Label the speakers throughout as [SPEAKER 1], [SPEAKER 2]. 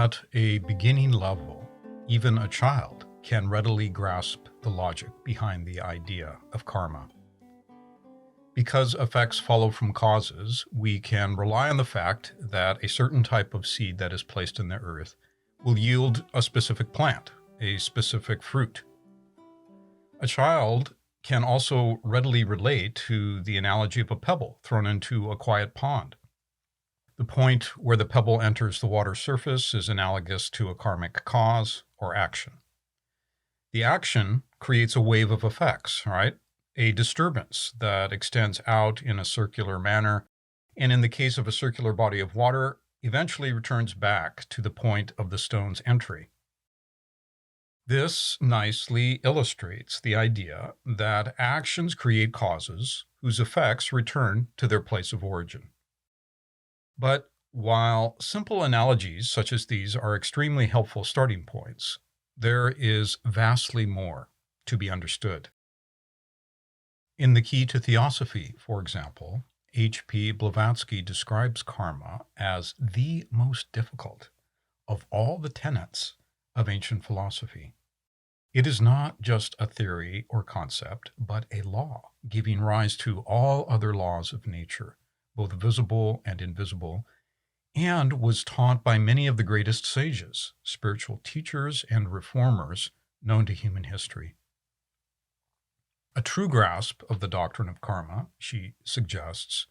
[SPEAKER 1] At a beginning level, even a child can readily grasp the logic behind the idea of karma. Because effects follow from causes, we can rely on the fact that a certain type of seed that is placed in the earth will yield a specific plant, a specific fruit. A child can also readily relate to the analogy of a pebble thrown into a quiet pond. The point where the pebble enters the water surface is analogous to a karmic cause or action. The action creates a wave of effects, right? A disturbance that extends out in a circular manner, and in the case of a circular body of water, eventually returns back to the point of the stone's entry. This nicely illustrates the idea that actions create causes whose effects return to their place of origin. But while simple analogies such as these are extremely helpful starting points, there is vastly more to be understood. In The Key to Theosophy, for example, H.P. Blavatsky describes karma as the most difficult of all the tenets of ancient philosophy. It is not just a theory or concept, but a law giving rise to all other laws of nature, both visible and invisible, and was taught by many of the greatest sages, spiritual teachers, and reformers known to human history. A true grasp of the doctrine of karma, she suggests,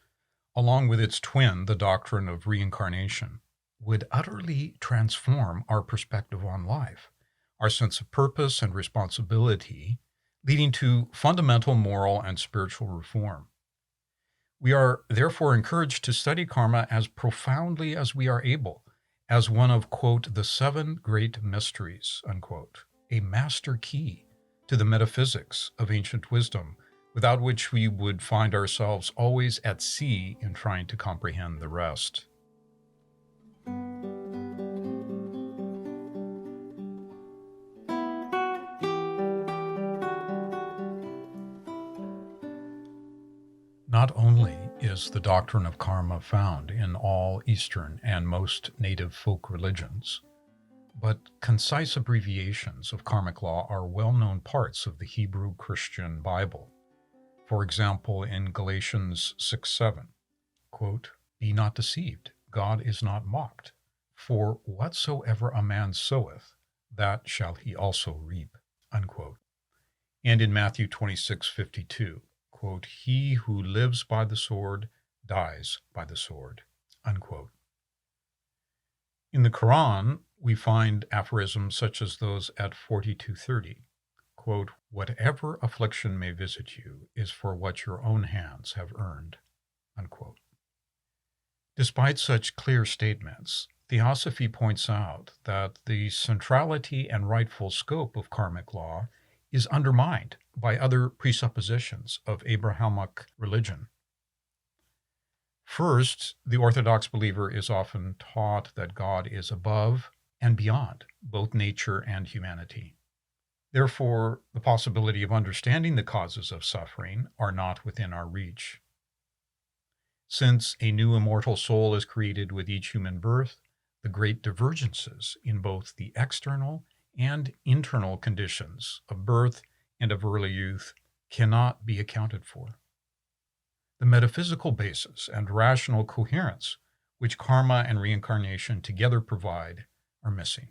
[SPEAKER 1] along with its twin, the doctrine of reincarnation, would utterly transform our perspective on life, our sense of purpose and responsibility, leading to fundamental moral and spiritual reform. We are therefore encouraged to study karma as profoundly as we are able, as one of, quote, the seven great mysteries, unquote, a master key to the metaphysics of ancient wisdom, without which we would find ourselves always at sea in trying to comprehend the rest. Not only is the doctrine of karma found in all Eastern and most native folk religions, but concise abbreviations of karmic law are well-known parts of the Hebrew Christian Bible. For example, in Galatians 6:7, quote, "Be not deceived, God is not mocked, for whatsoever a man soweth, that shall he also reap," unquote. And in Matthew 26:52, quote, "He who lives by the sword dies by the sword," unquote. In the Quran, we find aphorisms such as those at 42:30, quote, "Whatever affliction may visit you is for what your own hands have earned," unquote. Despite such clear statements, Theosophy points out that the centrality and rightful scope of karmic law is undermined by other presuppositions of Abrahamic religion. First, the Orthodox believer is often taught that God is above and beyond both nature and humanity. Therefore, the possibility of understanding the causes of suffering are not within our reach. Since a new immortal soul is created with each human birth, the great divergences in both the external and internal conditions of birth and of early youth cannot be accounted for. The metaphysical basis and rational coherence which karma and reincarnation together provide are missing.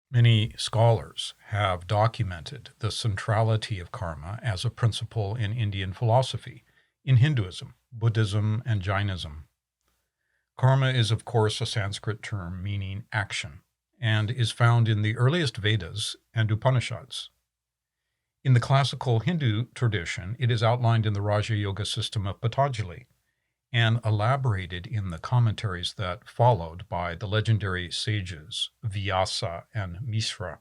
[SPEAKER 1] Many scholars have documented the centrality of karma as a principle in Indian philosophy, in Hinduism, Buddhism, and Jainism. Karma is, of course, a Sanskrit term meaning action, and is found in the earliest Vedas and Upanishads. In the classical Hindu tradition, it is outlined in the Raja Yoga system of Patanjali, and elaborated in the commentaries that followed by the legendary sages Vyasa and Misra.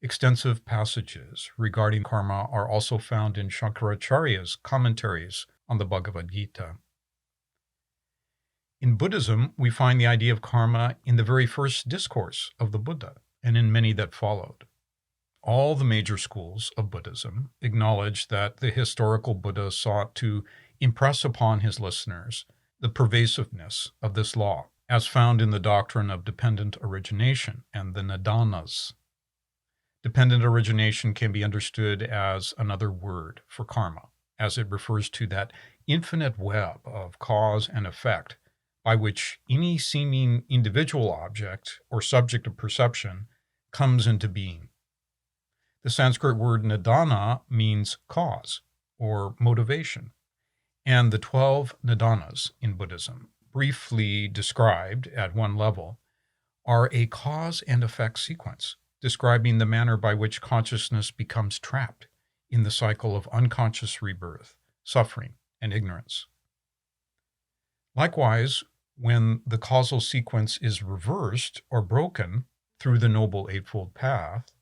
[SPEAKER 1] Extensive passages regarding karma are also found in Shankaracharya's commentaries on the Bhagavad Gita. In Buddhism, we find the idea of karma in the very first discourse of the Buddha, and in many that followed. All the major schools of Buddhism acknowledge that the historical Buddha sought to impress upon his listeners the pervasiveness of this law, as found in the doctrine of dependent origination and the Nidanas. Dependent origination can be understood as another word for karma, as it refers to that infinite web of cause and effect by which any seeming individual object or subject of perception comes into being. The Sanskrit word nidana means cause or motivation, and the 12 nidanas in Buddhism, briefly described at one level, are a cause and effect sequence describing the manner by which consciousness becomes trapped in the cycle of unconscious rebirth, suffering, and ignorance. Likewise, when the causal sequence is reversed or broken through the Noble Eightfold Path,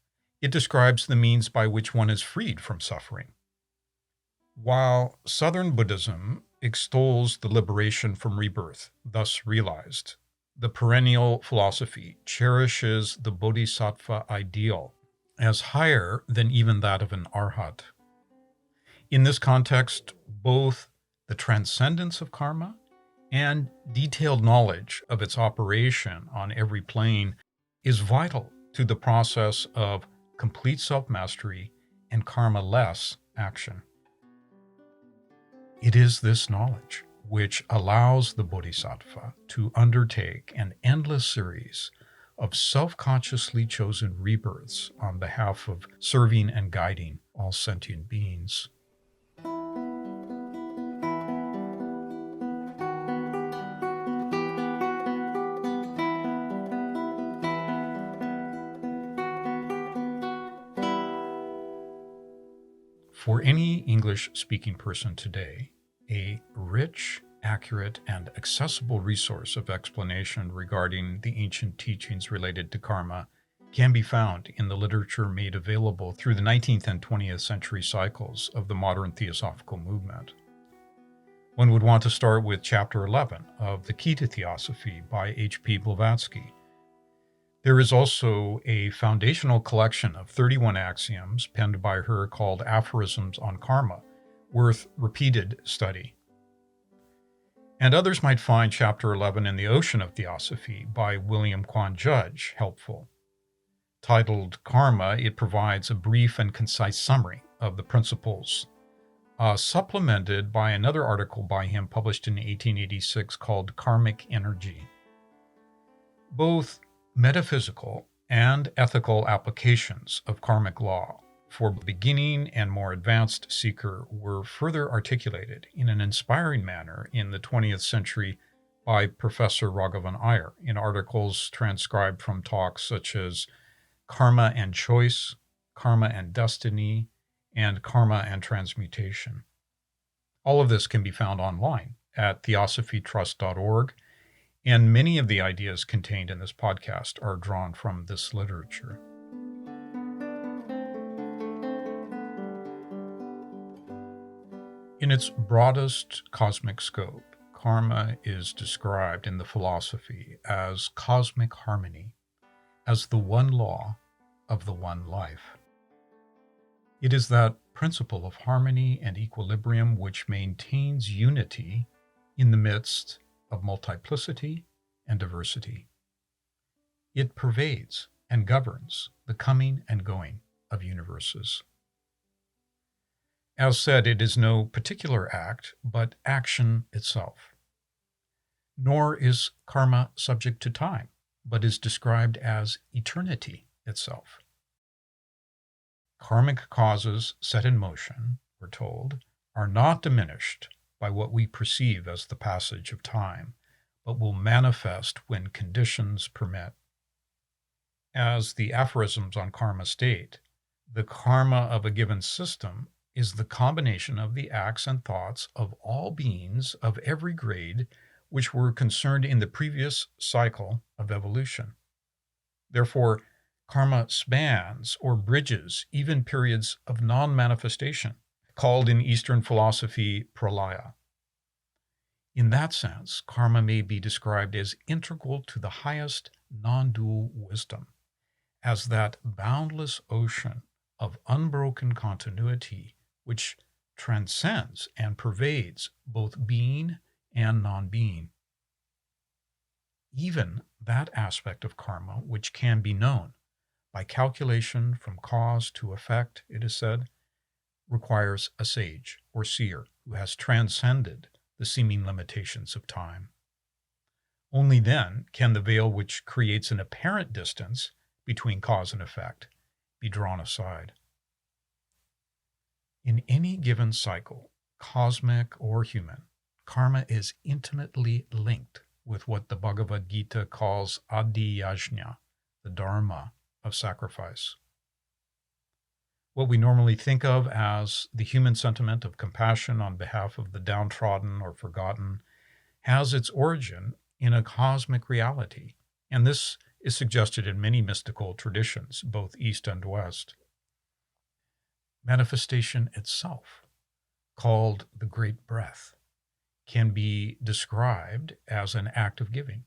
[SPEAKER 1] it describes the means by which one is freed from suffering. While Southern Buddhism extols the liberation from rebirth, thus realized, the perennial philosophy cherishes the bodhisattva ideal as higher than even that of an arhat. In this context, both the transcendence of karma and detailed knowledge of its operation on every plane is vital to the process of complete self-mastery and karma-less action. It is this knowledge which allows the bodhisattva to undertake an endless series of self-consciously chosen rebirths on behalf of serving and guiding all sentient beings. For any English-speaking person today, a rich, accurate, and accessible resource of explanation regarding the ancient teachings related to karma can be found in the literature made available through the 19th and 20th century cycles of the modern theosophical movement. One would want to start with Chapter 11 of The Key to Theosophy by H.P. Blavatsky. There is also a foundational collection of 31 axioms penned by her called Aphorisms on Karma, worth repeated study. And others might find Chapter 11 in the Ocean of Theosophy by William Quan Judge helpful. Titled Karma, it provides a brief and concise summary of the principles, supplemented by another article by him published in 1886 called Karmic Energy. Both metaphysical and ethical applications of karmic law for the beginning and more advanced seeker were further articulated in an inspiring manner in the 20th century by Professor Raghavan Iyer in articles transcribed from talks such as Karma and Choice, Karma and Destiny, and Karma and Transmutation. All of this can be found online at theosophytrust.org, and many of the ideas contained in this podcast are drawn from this literature. In its broadest cosmic scope, karma is described in the philosophy as cosmic harmony, as the one law of the one life. It is that principle of harmony and equilibrium which maintains unity in the midst of multiplicity and diversity. It pervades and governs the coming and going of universes. As said, it is no particular act, but action itself. Nor is karma subject to time, but is described as eternity itself. Karmic causes set in motion, we're told, are not diminished by what we perceive as the passage of time, but will manifest when conditions permit. As the aphorisms on karma state, the karma of a given system is the combination of the acts and thoughts of all beings of every grade which were concerned in the previous cycle of evolution. Therefore, karma spans or bridges even periods of non-manifestation, called in Eastern philosophy pralaya. In that sense, karma may be described as integral to the highest non-dual wisdom, as that boundless ocean of unbroken continuity which transcends and pervades both being and non-being. Even that aspect of karma which can be known by calculation from cause to effect, it is said, requires a sage or seer who has transcended the seeming limitations of time. Only then can the veil which creates an apparent distance between cause and effect be drawn aside. In any given cycle, cosmic or human, karma is intimately linked with what the Bhagavad Gita calls Adi Yajna, the Dharma of sacrifice. What we normally think of as the human sentiment of compassion on behalf of the downtrodden or forgotten has its origin in a cosmic reality, and this is suggested in many mystical traditions, both East and West. Manifestation itself, called the Great Breath, can be described as an act of giving,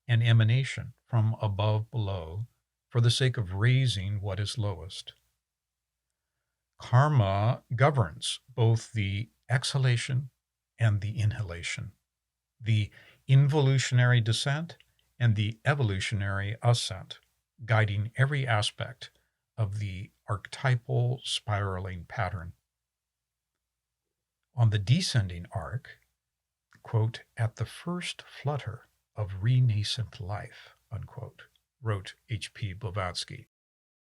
[SPEAKER 1] an emanation from above below for the sake of raising what is lowest. Karma governs both the exhalation and the inhalation, the involutionary descent and the evolutionary ascent, guiding every aspect of the archetypal spiraling pattern. On the descending arc, quote, at the first flutter of renascent life, unquote, wrote H.P. Blavatsky,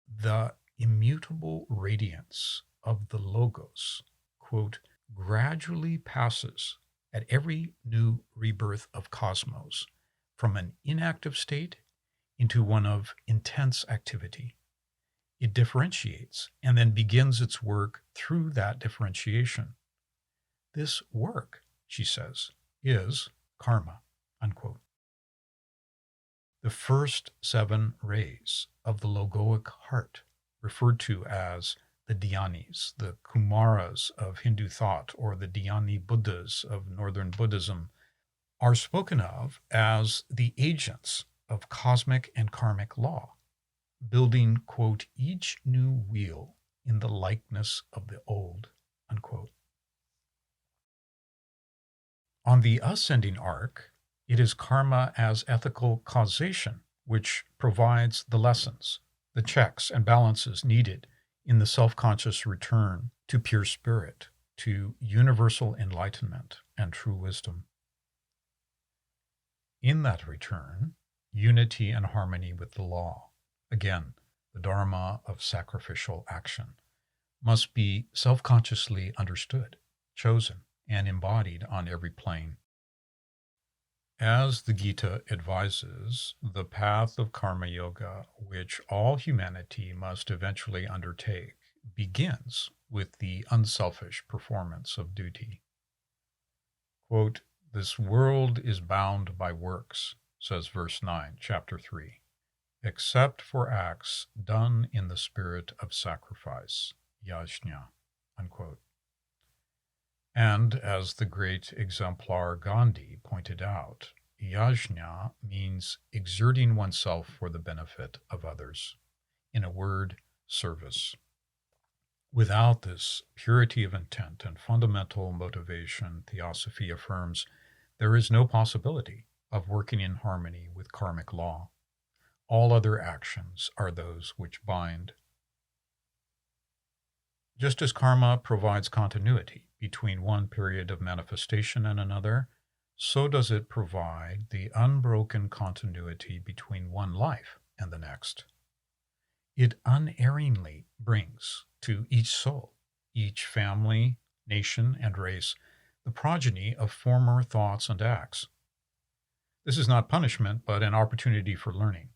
[SPEAKER 1] the immutable radiance of the Logos, quote, gradually passes at every new rebirth of cosmos from an inactive state into one of intense activity. It differentiates and then begins its work through that differentiation. This work, she says, is karma, unquote. The first 7 rays of the Logoic heart, referred to as the Dhyanis, the Kumaras of Hindu thought, or the Dhyani Buddhas of Northern Buddhism, are spoken of as the agents of cosmic and karmic law, building, quote, each new wheel in the likeness of the old, unquote. On the ascending arc, it is karma as ethical causation which provides the lessons, the checks and balances needed in the self-conscious return to pure spirit, to universal enlightenment and true wisdom. In that return, unity and harmony with the law, again, the Dharma of sacrificial action, must be self-consciously understood, chosen, and embodied on every plane. As the Gita advises, the path of Karma Yoga, which all humanity must eventually undertake, begins with the unselfish performance of duty. Quote, this world is bound by works, says verse 9, chapter 3, except for acts done in the spirit of sacrifice, yajna, unquote. And as the great exemplar Gandhi pointed out, yajna means exerting oneself for the benefit of others. In a word, service. Without this purity of intent and fundamental motivation, Theosophy affirms, there is no possibility of working in harmony with karmic law. All other actions are those which bind. Just as karma provides continuity between one period of manifestation and another, so does it provide the unbroken continuity between one life and the next. It unerringly brings to each soul, each family, nation, and race, the progeny of former thoughts and acts. This is not punishment, but an opportunity for learning.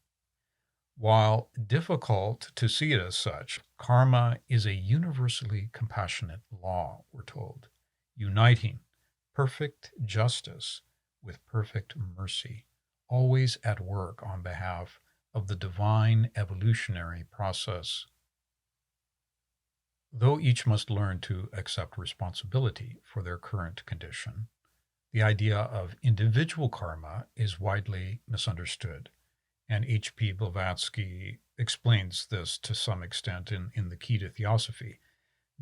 [SPEAKER 1] While difficult to see it as such, karma is a universally compassionate law, we're told, uniting perfect justice with perfect mercy, always at work on behalf of the divine evolutionary process. Though each must learn to accept responsibility for their current condition, the idea of individual karma is widely misunderstood. And H.P. Blavatsky explains this to some extent in the Key to Theosophy.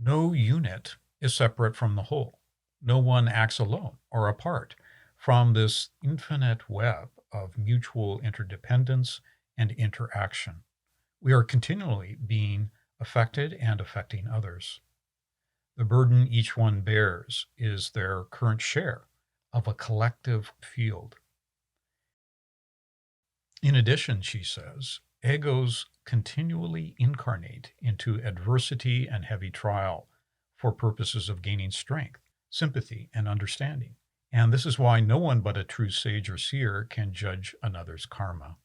[SPEAKER 1] No unit is separate from the whole. No one acts alone or apart from this infinite web of mutual interdependence and interaction. We are continually being affected and affecting others. The burden each one bears is their current share of a collective field. In addition, she says, egos continually incarnate into adversity and heavy trial for purposes of gaining strength, sympathy, and understanding. And this is why no one but a true sage or seer can judge another's karma.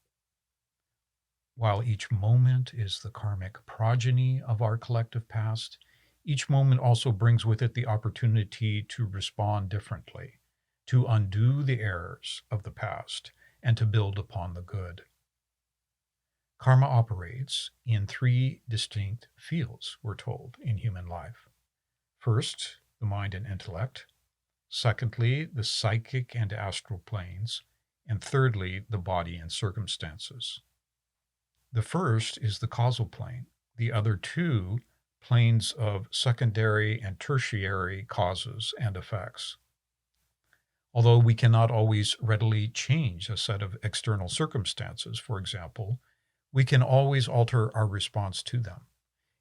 [SPEAKER 1] While each moment is the karmic progeny of our collective past, each moment also brings with it the opportunity to respond differently, to undo the errors of the past, and to build upon the good. Karma operates in three distinct fields, we're told, in human life. First, the mind and intellect. Secondly, the psychic and astral planes. And thirdly, the body and circumstances. The first is the causal plane. The other two, planes of secondary and tertiary causes and effects. Although we cannot always readily change a set of external circumstances, for example, we can always alter our response to them.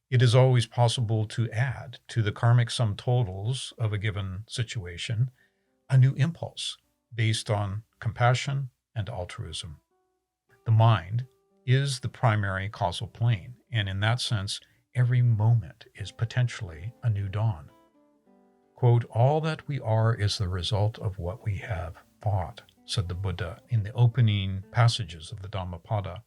[SPEAKER 1] It is always possible to add to the karmic sum totals of a given situation a new impulse based on compassion and altruism. The mind is the primary causal plane, and in that sense, every moment is potentially a new dawn. Quote, all that we are is the result of what we have thought, said the Buddha in the opening passages of the Dhammapada.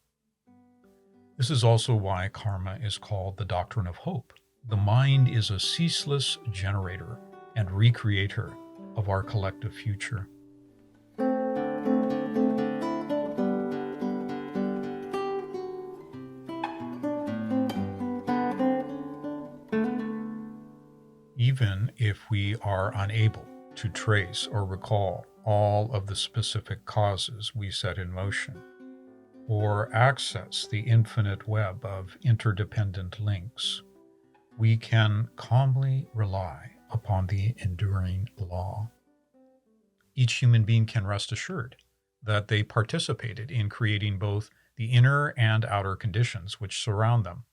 [SPEAKER 1] This is also why karma is called the doctrine of hope. The mind is a ceaseless generator and recreator of our collective future. Even if we are unable to trace or recall all of the specific causes we set in motion, or access the infinite web of interdependent links, we can calmly rely upon the enduring law. Each human being can rest assured that they participated in creating both the inner and outer conditions which surround them.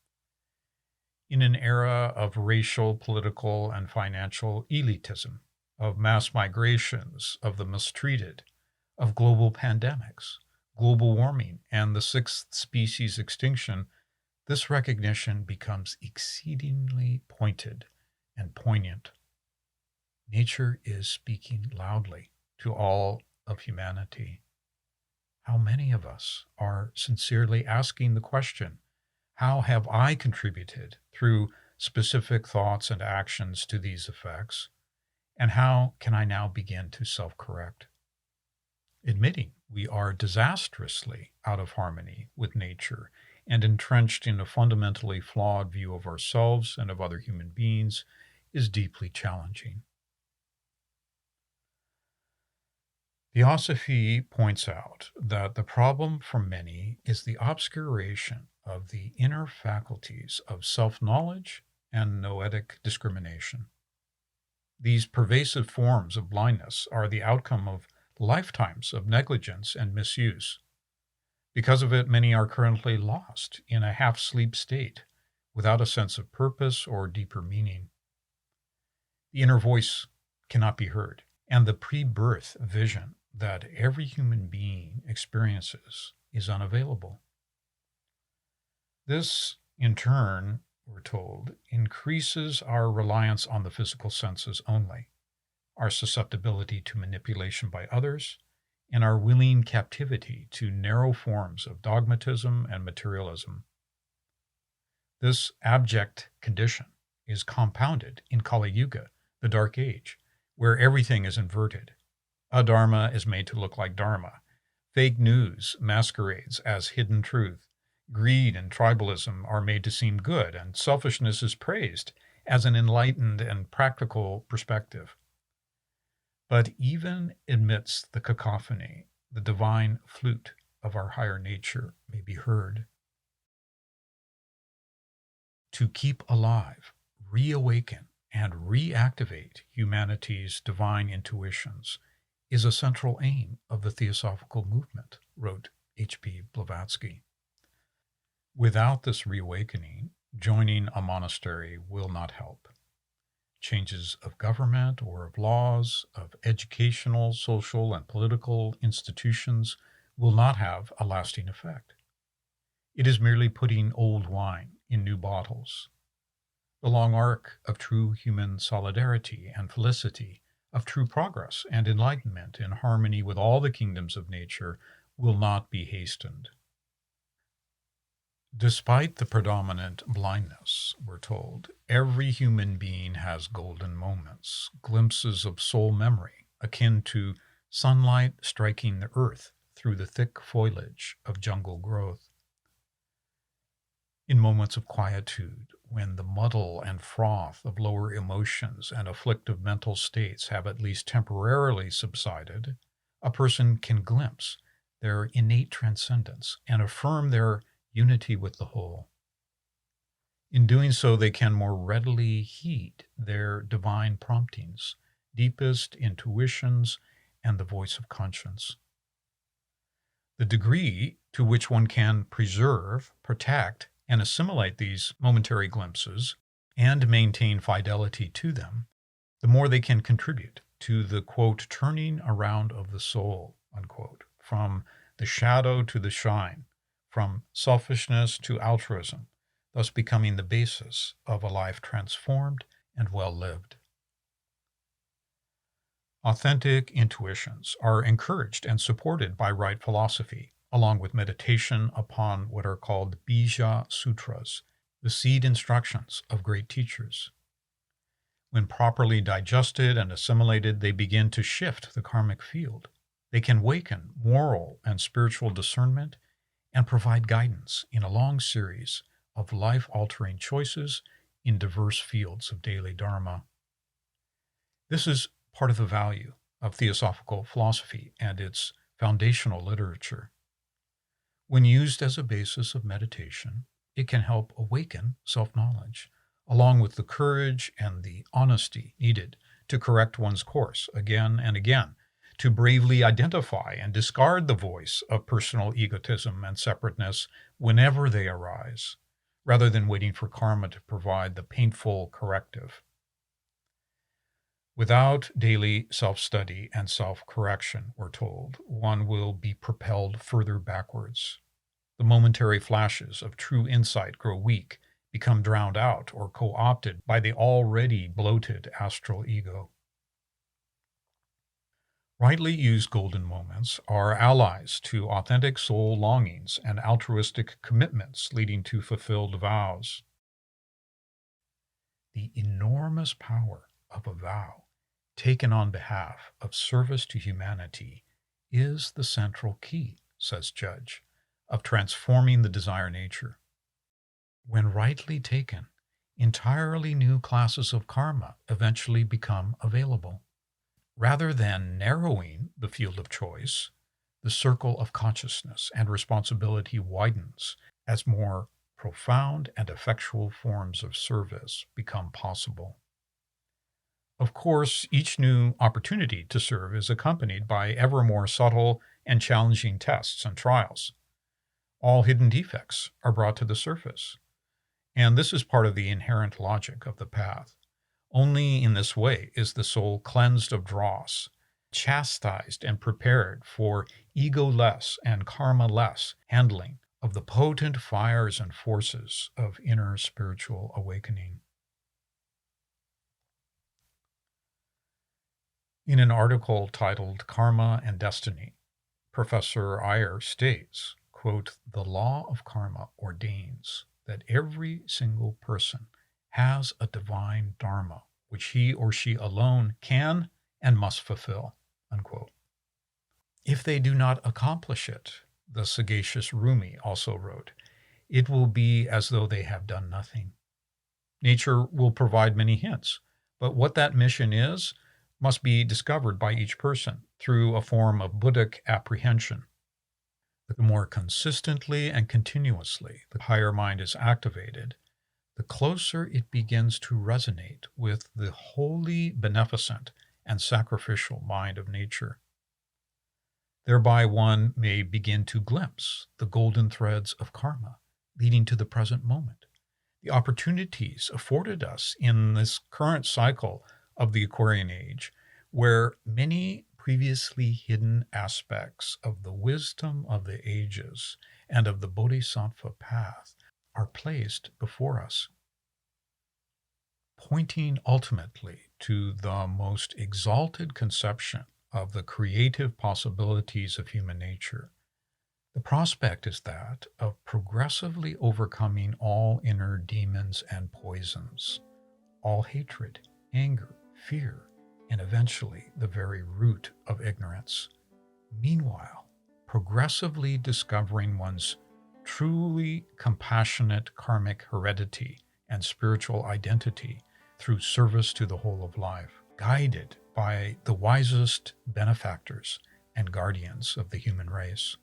[SPEAKER 1] In an era of racial, political, and financial elitism, of mass migrations of the mistreated, of global pandemics, global warming, and the sixth species extinction, this recognition becomes exceedingly pointed and poignant. Nature is speaking loudly to all of humanity. How many of us are sincerely asking the question, how have I contributed through specific thoughts and actions to these effects? And how can I now begin to self-correct? Admitting we are disastrously out of harmony with nature and entrenched in a fundamentally flawed view of ourselves and of other human beings is deeply challenging. Theosophy points out that the problem for many is the obscuration of the inner faculties of self-knowledge and noetic discrimination. These pervasive forms of blindness are the outcome of lifetimes of negligence and misuse. Because of it, many are currently lost in a half-sleep state, without a sense of purpose or deeper meaning. The inner voice cannot be heard, and the pre-birth vision that every human being experiences is unavailable. This, in turn, we're told, increases our reliance on the physical senses only, our susceptibility to manipulation by others, and our willing captivity to narrow forms of dogmatism and materialism. This abject condition is compounded in Kali Yuga, the Dark Age, where everything is inverted. Adharma is made to look like Dharma. Fake news masquerades as hidden truth. Greed and tribalism are made to seem good, and selfishness is praised as an enlightened and practical perspective. But even amidst the cacophony, the divine flute of our higher nature may be heard. To keep alive, reawaken, and reactivate humanity's divine intuitions is a central aim of the Theosophical movement, wrote H.P. Blavatsky. Without this reawakening, joining a monastery will not help. Changes of government or of laws, of educational, social, and political institutions will not have a lasting effect. It is merely putting old wine in new bottles. The long arc of true human solidarity and felicity, of true progress and enlightenment in harmony with all the kingdoms of nature, will not be hastened. Despite the predominant blindness, we're told, every human being has golden moments, glimpses of soul memory, akin to sunlight striking the earth through the thick foliage of jungle growth. In moments of quietude, when the muddle and froth of lower emotions and afflictive mental states have at least temporarily subsided, a person can glimpse their innate transcendence and affirm their unity with the whole. In doing so, they can more readily heed their divine promptings, deepest intuitions, and the voice of conscience. The degree to which one can preserve, protect, and assimilate these momentary glimpses and maintain fidelity to them, the more they can contribute to the, quote, turning around of the soul, unquote, from the shadow to the shine, from selfishness to altruism, thus becoming the basis of a life transformed and well lived. Authentic intuitions are encouraged and supported by right philosophy, along with meditation upon what are called Bija Sutras, the seed instructions of great teachers. When properly digested and assimilated, they begin to shift the karmic field. They can waken moral and spiritual discernment and provide guidance in a long series of life-altering choices in diverse fields of daily dharma. This is part of the value of Theosophical philosophy and its foundational literature. When used as a basis of meditation, it can help awaken self-knowledge, along with the courage and the honesty needed to correct one's course again and again, to bravely identify and discard the voice of personal egotism and separateness whenever they arise, rather than waiting for karma to provide the painful corrective. Without daily self-study and self-correction, we're told, one will be propelled further backwards. The momentary flashes of true insight grow weak, become drowned out or co-opted by the already bloated astral ego. Rightly used golden moments are allies to authentic soul longings and altruistic commitments leading to fulfilled vows. The enormous power of a vow taken on behalf of service to humanity is the central key, says Judge, of transforming the desire nature. When rightly taken, entirely new classes of karma eventually become available. Rather than narrowing the field of choice, the circle of consciousness and responsibility widens as more profound and effectual forms of service become possible. Of course, each new opportunity to serve is accompanied by ever more subtle and challenging tests and trials. All hidden defects are brought to the surface, and this is part of the inherent logic of the path. Only in this way is the soul cleansed of dross, chastised and prepared for ego-less and karma-less handling of the potent fires and forces of inner spiritual awakening. In an article titled Karma and Destiny, Professor Iyer states, quote, "The law of karma ordains that every single person has a divine dharma which he or she alone can and must fulfill," unquote. If they do not accomplish it, the sagacious Rumi also wrote, it will be as though they have done nothing. Nature will provide many hints, but what that mission is must be discovered by each person through a form of Buddhic apprehension. The more consistently and continuously the higher mind is activated, the closer it begins to resonate with the wholly beneficent and sacrificial mind of nature. Thereby, one may begin to glimpse the golden threads of karma leading to the present moment. The opportunities afforded us in this current cycle of the Aquarian Age, where many previously hidden aspects of the wisdom of the ages and of the Bodhisattva path are placed before us, pointing ultimately to the most exalted conception of the creative possibilities of human nature. The prospect is that of progressively overcoming all inner demons and poisons, all hatred, anger, fear, and eventually the very root of ignorance. Meanwhile, progressively discovering one's truly compassionate karmic heredity and spiritual identity through service to the whole of life, guided by the wisest benefactors and guardians of the human race.